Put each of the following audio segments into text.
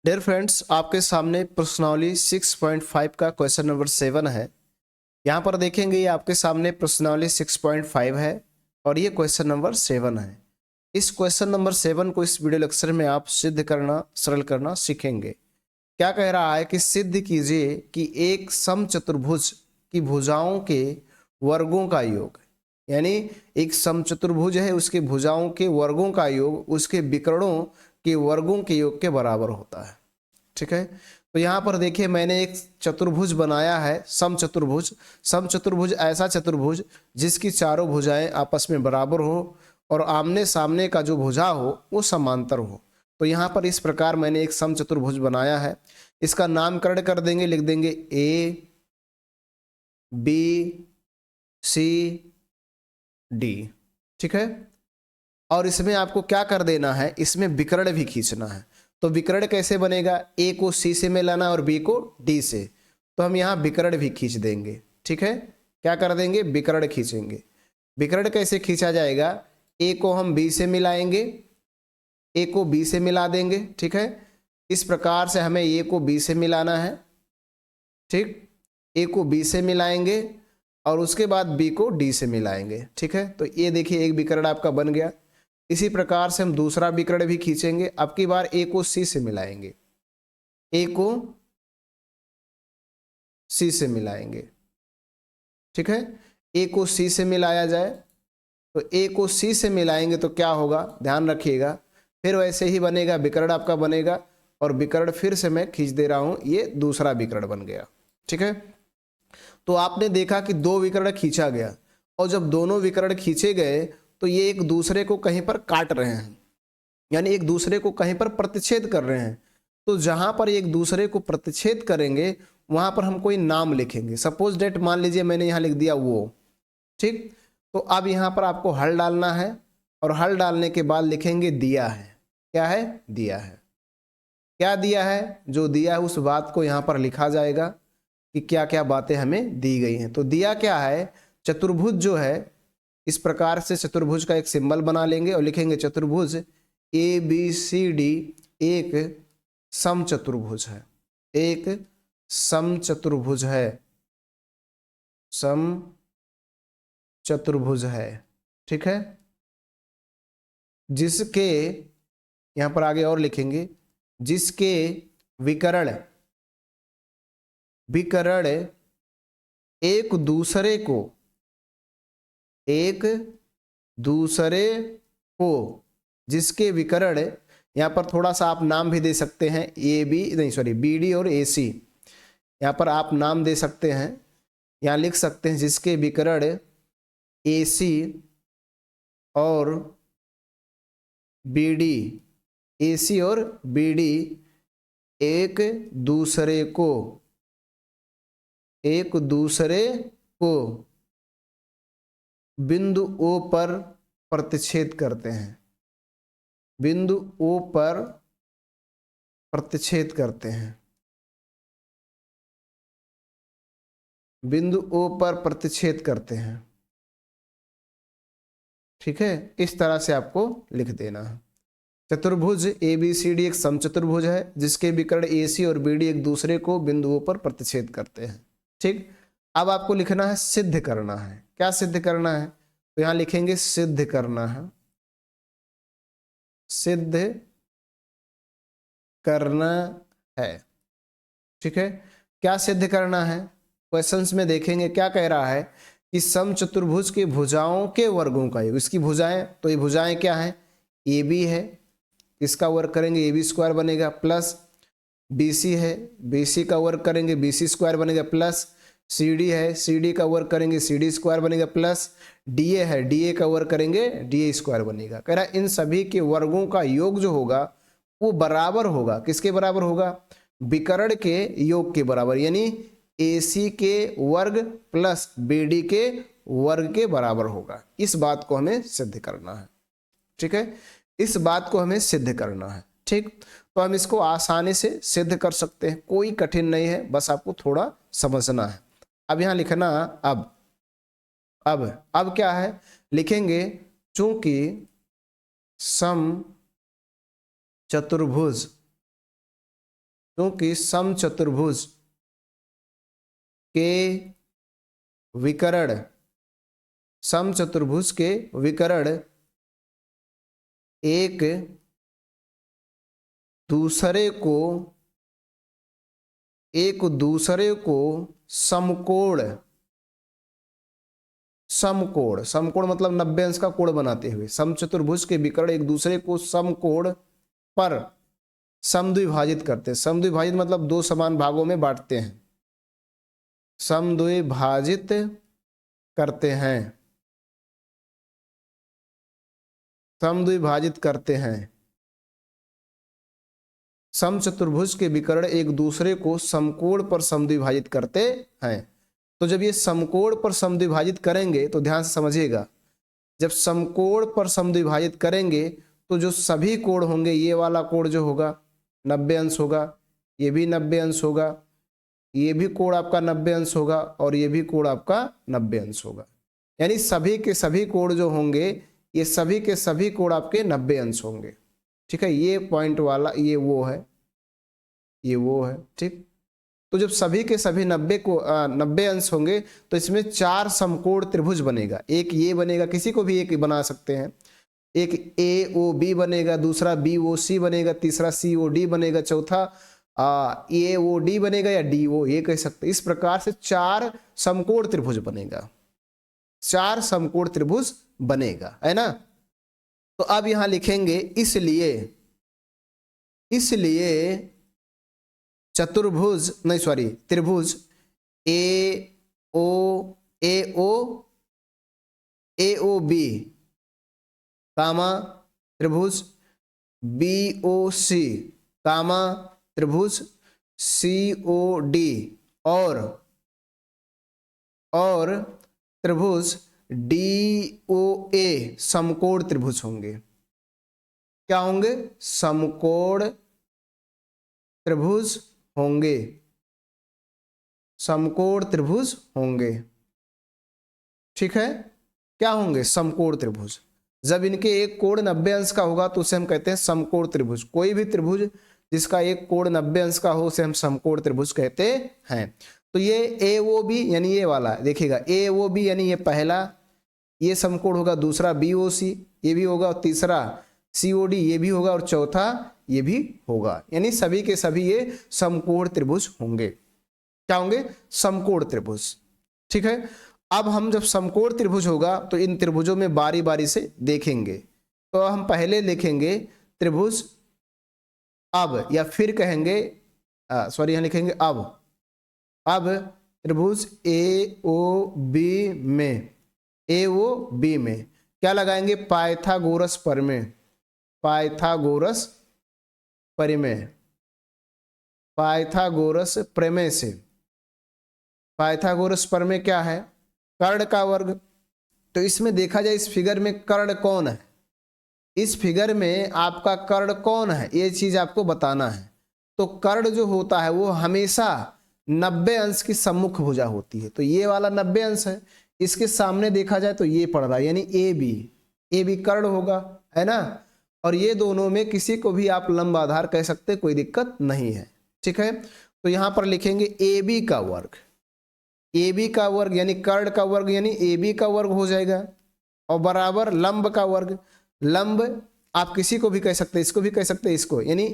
Dear friends, आपके सामने प्रश्नावली 6.5 का क्वेश्चन नंबर 7 है। यहाँ पर देखेंगे ये आपके सामने प्रश्नावली 6.5 है और ये क्वेश्चन नंबर 7 है। इस क्वेश्चन नंबर 7 को इस वीडियो लेक्चर में आप सिद्ध करना सरल करना सीखेंगे। क्या कह रहा है कि सिद्ध कीजिए कि एक समचतुर्भुज की भुजाओं के वर्गों का योग, यानी एक समचतुर्भुज है, उसके भुजाओं के वर्गों का योग उसके विकर्णों के वर्गों के योग के बराबर होता है। ठीक है, तो यहाँ पर देखिए मैंने एक चतुर्भुज बनाया है, समचतुर्भुज। समचतुर्भुज ऐसा चतुर्भुज जिसकी चारों भुजाएं आपस में बराबर हो और आमने सामने का जो भुजा हो वो समांतर हो। तो यहाँ पर इस प्रकार मैंने एक समचतुर्भुज बनाया है। इसका नामकरण कर देंगे, लिख देंगे ए बी सी डी। ठीक है, और इसमें आपको क्या कर देना है, इसमें विकर्ण भी खींचना है। तो विकर्ण कैसे बनेगा, ए को सी से मिलाना और बी को डी से। तो हम यहाँ विकर्ण भी खींच देंगे। ठीक है, क्या कर देंगे, विकर्ण खींचेंगे। विकर्ण कैसे खींचा जाएगा, ए को हम बी से मिलाएंगे, ए को बी से मिला देंगे। ठीक है, इस प्रकार से हमें ए को बी से मिलाना है। ठीक, ए को बी से मिलाएंगे और उसके बाद बी को डी से मिलाएंगे। ठीक है, तो ये देखिए एक विकर्ण आपका बन गया। इसी प्रकार से हम दूसरा विकर्ण भी खींचेंगे। अब की बार ए को सी से मिलाएंगे, ए को सी से मिलाएंगे। ठीक है, ए को सी से मिलाया जाए तो ए को सी से मिलाएंगे तो क्या होगा, ध्यान रखिएगा, फिर वैसे ही बनेगा, विकर्ण आपका बनेगा। और विकर्ण फिर से मैं खींच दे रहा हूं, ये दूसरा विकर्ण बन गया। ठीक है, तो आपने देखा कि दो विकर्ण खींचा गया और जब दोनों विकर्ण खींचे गए तो ये एक दूसरे को कहीं पर काट रहे हैं, यानी एक दूसरे को कहीं पर प्रतिच्छेद कर रहे हैं। तो जहां पर एक दूसरे को प्रतिच्छेद करेंगे वहां पर हम कोई नाम लिखेंगे। सपोज डेट मान लीजिए मैंने यहां लिख दिया वो। ठीक, तो अब यहां पर आपको हल डालना है और हल डालने के बाद लिखेंगे दिया है। क्या है, दिया है। क्या दिया है, जो दिया है उस बात को यहां पर लिखा जाएगा कि क्या क्या बातें हमें दी गई हैं। तो दिया क्या है, चतुर्भुज जो है, इस प्रकार से चतुर्भुज का एक सिंबल बना लेंगे और लिखेंगे चतुर्भुज ए बी सी डी एक समचतुर्भुज है, एक समचतुर्भुज है, समचतुर्भुज है। ठीक है, जिसके, यहां पर आगे और लिखेंगे, जिसके विकर्ण विकर्ण एक दूसरे को, एक दूसरे को, जिसके विकर्ण, यहाँ पर थोड़ा सा आप नाम भी दे सकते हैं, ए बी नहीं सॉरी बी डी और ए सी, यहाँ पर आप नाम दे सकते हैं। यहाँ लिख सकते हैं जिसके विकर्ण ए सी और बी डी, ए सी और बी डी एक दूसरे को, एक दूसरे को बिंदु ओ पर प्रतिच्छेद करते हैं, बिंदु ओ पर प्रतिच्छेद करते हैं, बिंदु ओ पर प्रतिच्छेद करते हैं। ठीक है, इस तरह से आपको लिख देना है। चतुर्भुज ए बी सी डी एक समचतुर्भुज है जिसके विकर्ण ए सी और बी डी एक दूसरे को बिंदुओं पर प्रतिच्छेद करते हैं। ठीक, अब आपको लिखना है, सिद्ध करना है। क्या सिद्ध करना है, तो यहां लिखेंगे सिद्ध करना है, सिद्ध करना है। ठीक है, क्या सिद्ध करना है, क्वेश्चंस में देखेंगे क्या कह रहा है कि समचतुर्भुज के भुजाओं के वर्गों का योग, इसकी भुजाएं, तो ये भुजाएं क्या है, ए बी है, इसका वर्ग करेंगे ए बी स्क्वायर बनेगा, प्लस बी सी है, बी सी का वर्ग करेंगे बी सी स्क्वायर बनेगा, प्लस सी डी है, सी डी का वर्ग करेंगे सी डी स्क्वायर बनेगा, प्लस डी ए है, डी ए का वर्ग करेंगे डी ए स्क्वायर बनेगा। कह रहा है इन सभी के वर्गों का योग जो होगा वो बराबर होगा, किसके बराबर होगा, विकर्ण के योग के बराबर, यानी ए सी के वर्ग प्लस बी डी के वर्ग के बराबर होगा। इस बात को हमें सिद्ध करना है। ठीक है, इस बात को हमें सिद्ध करना है। ठीक, तो हम इसको आसानी से सिद्ध कर सकते हैं, कोई कठिन नहीं है, बस आपको थोड़ा समझना है। अब यहां लिखना, अब क्या है, लिखेंगे चूंकि सम चतुर्भुज क्योंकि समचतुर्भुज के विकर्ण, समचतुर्भुज के विकर्ण एक दूसरे को समकोण, समकोण मतलब 90 अंश का कोण बनाते हुए, समचतुर्भुज के विकर्ण एक दूसरे को समकोण पर समद्विभाजित करते हैं। समद्विभाजित मतलब दो समान भागों में बांटते हैं, समद्विभाजित करते हैं, समद्विभाजित करते हैं। समचतुर्भुज के विकर्ण एक दूसरे को समकोण पर समद्विभाजित करते हैं। तो जब ये समकोण पर समद्विभाजित करेंगे तो ध्यान से समझिएगा, जब समकोण पर समद्विभाजित करेंगे तो जो सभी कोण होंगे, ये वाला कोण जो होगा 90 अंश होगा, ये भी 90 अंश होगा, ये भी कोण आपका 90 अंश होगा और ये भी कोण आपका 90 अंश होगा। यानी सभी के सभी कोण जो होंगे, ये सभी के सभी कोण आपके 90 अंश होंगे। ठीक है, ये पॉइंट वाला ये वो है, ये वो है। ठीक, तो जब सभी के सभी 90 अंश होंगे तो इसमें 4 समकोण त्रिभुज बनेगा। एक ये बनेगा, किसी को भी एक बना सकते हैं, एक AOB बनेगा, दूसरा BOC बनेगा, तीसरा COD बनेगा, चौथा AOD बनेगा या DO, ये कह सकते हैं। इस प्रकार से 4 समकोण त्रिभुज बनेगा, 4 समकोण त्रिभुज बनेगा, है ना। तो अब यहां लिखेंगे इसलिए चतुर्भुज नहीं सॉरी त्रिभुज AOB कामा त्रिभुज BOC कामा त्रिभुज COD और त्रिभुज DOA समकोण त्रिभुज होंगे। क्या होंगे? समकोण त्रिभुज होंगे, समकोण त्रिभुज होंगे। ठीक है, क्या होंगे? समकोण त्रिभुज। जब इनके एक कोण 90 अंश का होगा तो उसे हम कहते हैं समकोण त्रिभुज। कोई भी त्रिभुज जिसका एक कोण 90 अंश का हो उसे हम समकोण त्रिभुज कहते हैं। तो ये AOB यानी ये वाला देखिएगा, AOB यानी ये पहला, ये समकोण होगा, दूसरा BOC ये भी होगा, और तीसरा COD ये भी होगा, और चौथा ये भी होगा। यानी सभी के सभी ये समकोण त्रिभुज होंगे। क्या होंगे? समकोण त्रिभुज। ठीक है, अब हम जब समकोण त्रिभुज होगा तो इन त्रिभुजों में बारी बारी से देखेंगे। तो हम पहले लिखेंगे त्रिभुज अब, या फिर कहेंगे सॉरी यहां लिखेंगे अब त्रिभुज AOB में क्या लगाएंगे? पाइथागोरस प्रमेय, पाइथागोरस प्रमेय, पाइथागोरस प्रमेय से। पाइथागोरस प्रमेय क्या है? कर्ण का वर्ग। तो इसमें देखा जाए इस फिगर में कर्ण कौन है, इस फिगर में आपका कर्ण कौन है, ये चीज आपको बताना है। तो कर्ण जो होता है वो हमेशा 90 अंश की सम्मुख भुजा होती है। तो ये वाला 90 अंश है, इसके सामने देखा जाए तो ये पड़ रहा है, यानी AB कर्ण होगा, है ना। और ये दोनों में किसी को भी आप लंब आधार कह सकते, कोई दिक्कत नहीं है। ठीक है, तो यहां पर लिखेंगे AB का वर्ग, AB का वर्ग यानी कर्ण का वर्ग यानी AB का वर्ग हो जाएगा, और बराबर लंब का वर्ग। लंब आप किसी को भी कह सकते हैं, इसको भी कह सकते हैं, इसको, यानी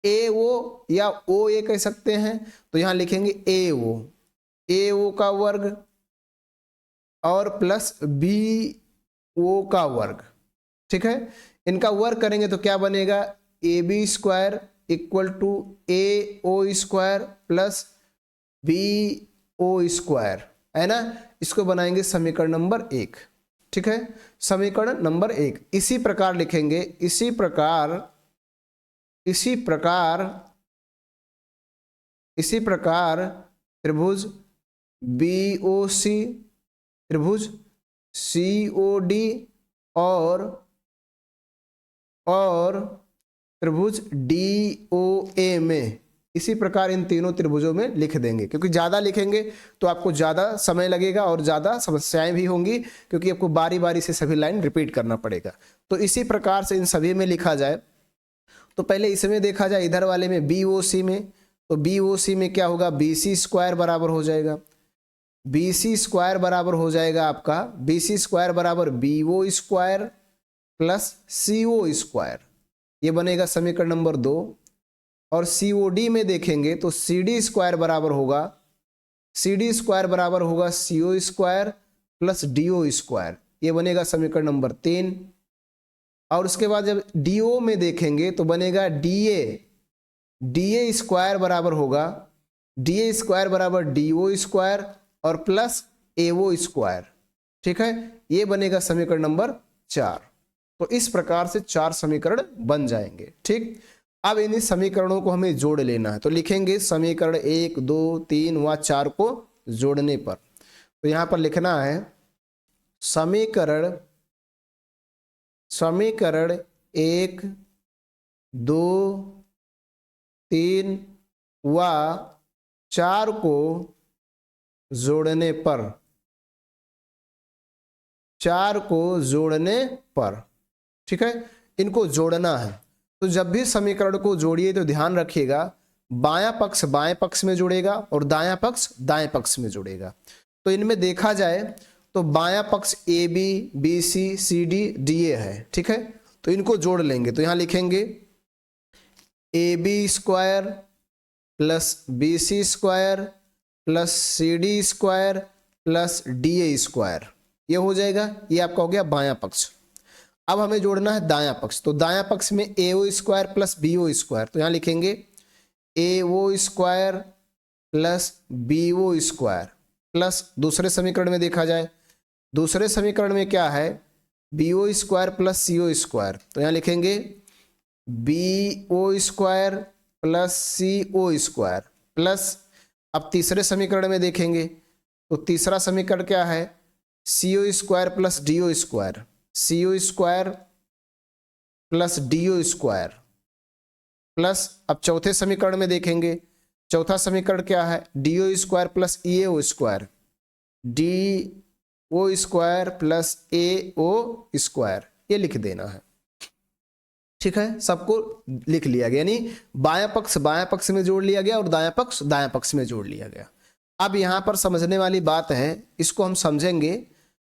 AO या OA कह सकते हैं। तो यहां लिखेंगे AO का वर्ग और प्लस BO का वर्ग। ठीक है, इनका वर्ग करेंगे तो क्या बनेगा? AB square equal to AO square plus BO square, है ना। इसको बनाएंगे समीकरण नंबर 1। ठीक है, समीकरण नंबर 1 इसी प्रकार लिखेंगे, इसी प्रकार त्रिभुज BOC, त्रिभुज COD और त्रिभुज DOA में, इसी प्रकार इन तीनों त्रिभुजों में लिख देंगे। क्योंकि ज्यादा लिखेंगे तो आपको ज्यादा समय लगेगा और ज्यादा समस्याएं भी होंगी, क्योंकि आपको बारी बारी से सभी लाइन रिपीट करना पड़ेगा। तो इसी प्रकार से इन सभी में लिखा जाए। तो पहले इसमें देखा जाए, इधर वाले में BOC में, तो बी ओ सी में क्या होगा, बी सी स्क्वायर बराबर हो जाएगा, बी सी स्क्वायर बराबर हो जाएगा आपका, बी सी स्क्वायर बराबर B O square plus C O square, ये बनेगा समीकरण नंबर 2। और सी ओ डी में देखेंगे तो सी डी स्क्वायर बराबर होगा, सी डी स्क्वायर बराबर होगा C O square plus D O square, ये बनेगा समीकरण नंबर 3। और उसके बाद जब डी ओ में देखेंगे तो बनेगा डी ए स्क्वायर बराबर होगा, डी ए स्क्वायर बराबर डी ओ स्क्वायर और प्लस ए ओ स्क्वायर, ठीक है, ये बनेगा समीकरण नंबर 4। तो इस प्रकार से 4 समीकरण बन जाएंगे, ठीक। अब इन समीकरणों को हमें जोड़ लेना है, तो लिखेंगे समीकरण 1 2 3 व 4 को जोड़ने पर, तो यहां पर लिखना है समीकरण 1 2 3 व 4 को जोड़ने पर, 4 को जोड़ने पर, ठीक है, इनको जोड़ना है। तो जब भी समीकरण को जोड़िए तो ध्यान रखिएगा बायां पक्ष बाएं पक्ष में जुड़ेगा और दायां पक्ष दाएं पक्ष में जुड़ेगा। तो इनमें देखा जाए तो बायां पक्ष A B B C C D D A है, ठीक है, तो इनको जोड़ लेंगे। तो यहां लिखेंगे A B square plus B C square plus C D square plus D A square, ये हो जाएगा, ये आपका हो गया बायां पक्ष। अब हमें जोड़ना है दायां पक्ष, तो दायां पक्ष में A O square plus B O square, तो यहां लिखेंगे A O square plus B O square plus दूसरे समीकरण में देखा जाए, दूसरे समीकरण में क्या है, B O square plus C O square, तो यहां लिखेंगे B O square plus C O square plus, अब तीसरे समीकरण में देखेंगे तो तीसरा समीकरण क्या है, C O square plus D O square, C O square plus D O square plus, अब चौथे समीकरण में देखेंगे, चौथा समीकरण क्या है, D O square plus E A O square, D O square plus A O square, ये लिख देना है, ठीक है, सबको लिख लिया गया, यानी बायां पक्ष में जोड़ लिया गया और दायां पक्ष दायां पक्ष में जोड़ लिया गया। अब यहां पर समझने वाली बात है, इसको हम समझेंगे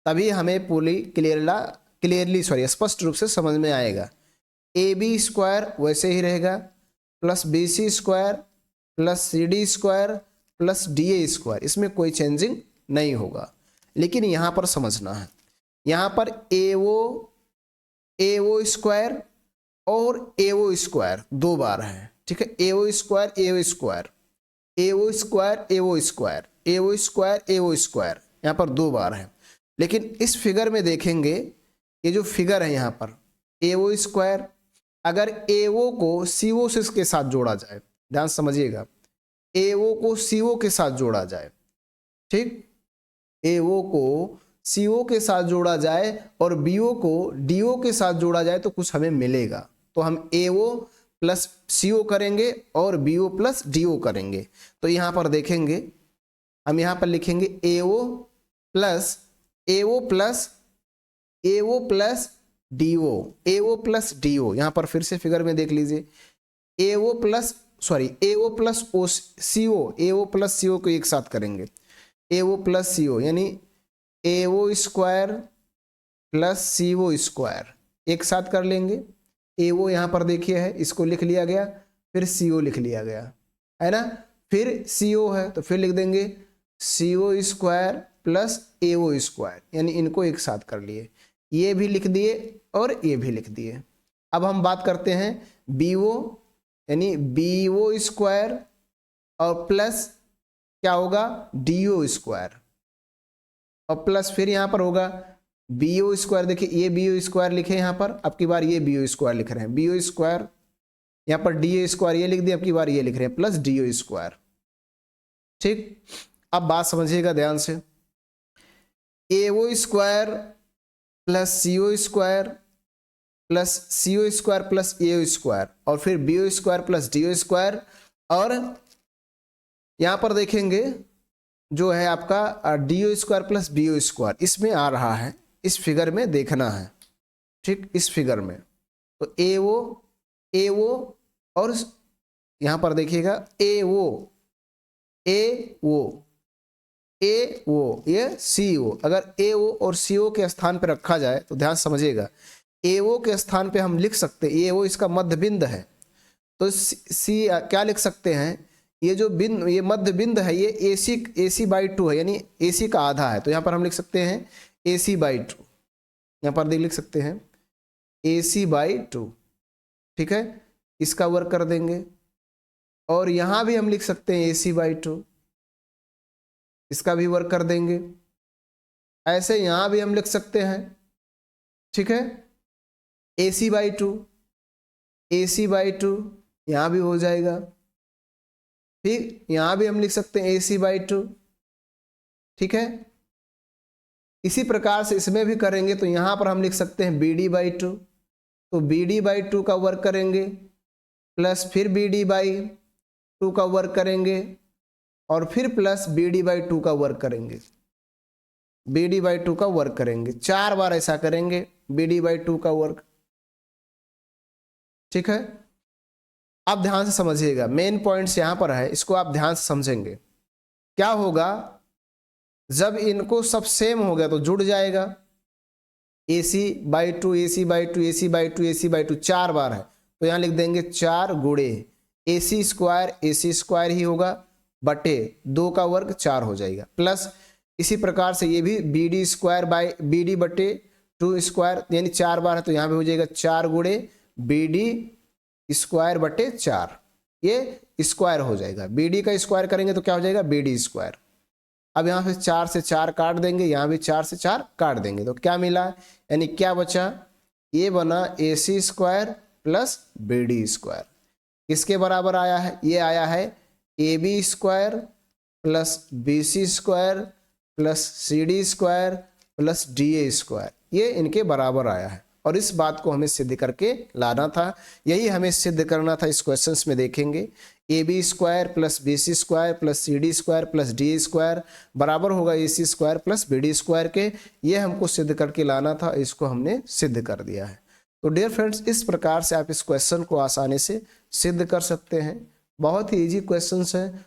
तभी हमें पूरी क्लियरली स्पष्ट रूप से समझ में आएगा। ए बी स्क्वायर वैसे ही रहेगा plus B C square plus C D square plus D A square, इसमें कोई चेंजिंग नहीं होगा। लेकिन यहाँ पर समझना है, यहाँ पर ए ओ स्क्वायर और ए ओ स्क्वायर 2 बार है, ठीक है, ए ओ स्क्वायर ए ओ स्क्वायर ए ओ स्क्वायर ए ओ स्क्वायर ए ओ स्क्वायर ए ओ स्क्वायर, यहाँ पर 2 बार है। लेकिन इस फिगर में देखेंगे, ये जो फिगर है यहाँ पर ए ओ स्क्वायर, अगर ए ओ को सी ओ के साथ जोड़ा जाए, ध्यान समझिएगा, ए ओ को सी ओ के साथ जोड़ा जाए, ठीक, ए ओ को सी ओ के साथ जोड़ा जाए और बी ओ को डी ओ के साथ जोड़ा जाए तो कुछ हमें मिलेगा। तो हम ए ओ प्लस सी ओ करेंगे और B O plus D O करेंगे। तो यहाँ पर देखेंगे, हम यहाँ पर लिखेंगे ए ओ प्लस डी ओ, यहाँ पर फिर से फिगर में देख लीजिए, ए ओ प्लस ओ सी ओ को एक साथ करेंगे, ए ओ प्लस सी ओ यानी ए O square plus C O square एक साथ कर लेंगे। ए ओ यहाँ पर देखिए है, इसको लिख लिया गया, फिर सी ओ लिख लिया गया है ना, फिर सी ओ है तो फिर लिख देंगे सी O square plus A O square, यानी इनको एक साथ कर लिए, ये भी लिख दिए और ये भी लिख दिए। अब हम बात करते हैं बी ओ, यानी बी ओ स्क्वायर और प्लस क्या होगा डी ओ स्क्वायर, और प्लस फिर यहाँ पर होगा बी ओ स्क्वायर, देखिए ये बी ओ स्क्वायर लिखे यहाँ पर, अब की बार ये बी ओ स्क्वायर लिख रहे हैं, बी ओ स्क्वायर, यहाँ पर डी ओ स्क्वायर ये लिख दिया, अब की बार ये लिख रहे हैं प्लस डी ओ स्क्वायर, ठीक। अब बात समझिएगा ध्यान से, A O square plus C O square plus C O square plus A O square और फिर B O square plus D O square, और यहां पर देखेंगे जो है आपका D O square plus B O square, इसमें आ रहा है, इस फिगर में देखना है, ठीक, इस फिगर में। तो ए ओ और यहां पर देखिएगा ए ओ ये CO। अगर AO और CO के स्थान पर रखा जाए तो ध्यान समझिएगा, AO के स्थान पे हम लिख सकते हैं, AO इसका मध्य बिंद है, तो C क्या लिख सकते हैं, ये जो बिंद, ये मध्य बिंद है, ये AC/2 है, यानी AC का आधा है, तो यहाँ पर हम लिख सकते हैं AC/2। यहाँ पर लिख सकते हैं AC/2, ठीक है, इसका वर्ग कर देंगे। और यहाँ भी हम लिख सकते हैं AC/2, इसका भी वर्ग कर देंगे। ऐसे यहाँ भी हम लिख सकते हैं, ठीक है, AC/2 यहाँ भी हो जाएगा। फिर यहाँ भी हम लिख सकते हैं AC/2, ठीक है। इसी प्रकार से इसमें भी करेंगे तो यहाँ पर हम लिख सकते हैं BD/2, तो BD/2 का वर्ग करेंगे, प्लस फिर BD/2 का वर्ग करेंगे, और फिर प्लस BD/2 का वर्ग करेंगे, BD/2 का वर्ग करेंगे, 4 बार ऐसा करेंगे BD/2 का वर्ग, ठीक है। अब ध्यान से समझिएगा, मेन पॉइंट्स यहां पर है, इसको आप ध्यान से समझेंगे। क्या होगा जब इनको सब सेम हो गया तो जुड़ जाएगा, AC/2 AC/2 AC/2 AC/2 4 बार है, तो यहां लिख देंगे 4 गुणे AC² ही होगा बटे 2 का वर्ग 4 हो जाएगा, प्लस इसी प्रकार से ये भी BD/2 यानी 4 बार है, तो यहाँ भी हो जाएगा 4 गुणे BD²/4, ये स्क्वायर हो जाएगा। BD का स्क्वायर करेंगे तो क्या हो जाएगा BD²। अब यहाँ से 4 से 4 काट देंगे, यहाँ भी 4 से 4 काट देंगे, तो क्या मिला, यानी क्या बचा, ये बना AC² प्लस BD²। किसके बराबर आया है, ये आया है AB² plus BC² plus CD² plus DA², ये इनके बराबर आया है। और इस बात को हमें सिद्ध करके लाना था, यही हमें सिद्ध करना था। इस क्वेश्चंस में देखेंगे AB² plus BC² plus CD² plus DA² बराबर होगा AC² प्लस BD² के, ये हमको सिद्ध करके लाना था, इसको हमने सिद्ध कर दिया है। तो डियर फ्रेंड्स, इस प्रकार से आप इस क्वेश्चन को आसानी से सिद्ध कर सकते हैं। बहुत ही ईजी क्वेश्चंस है।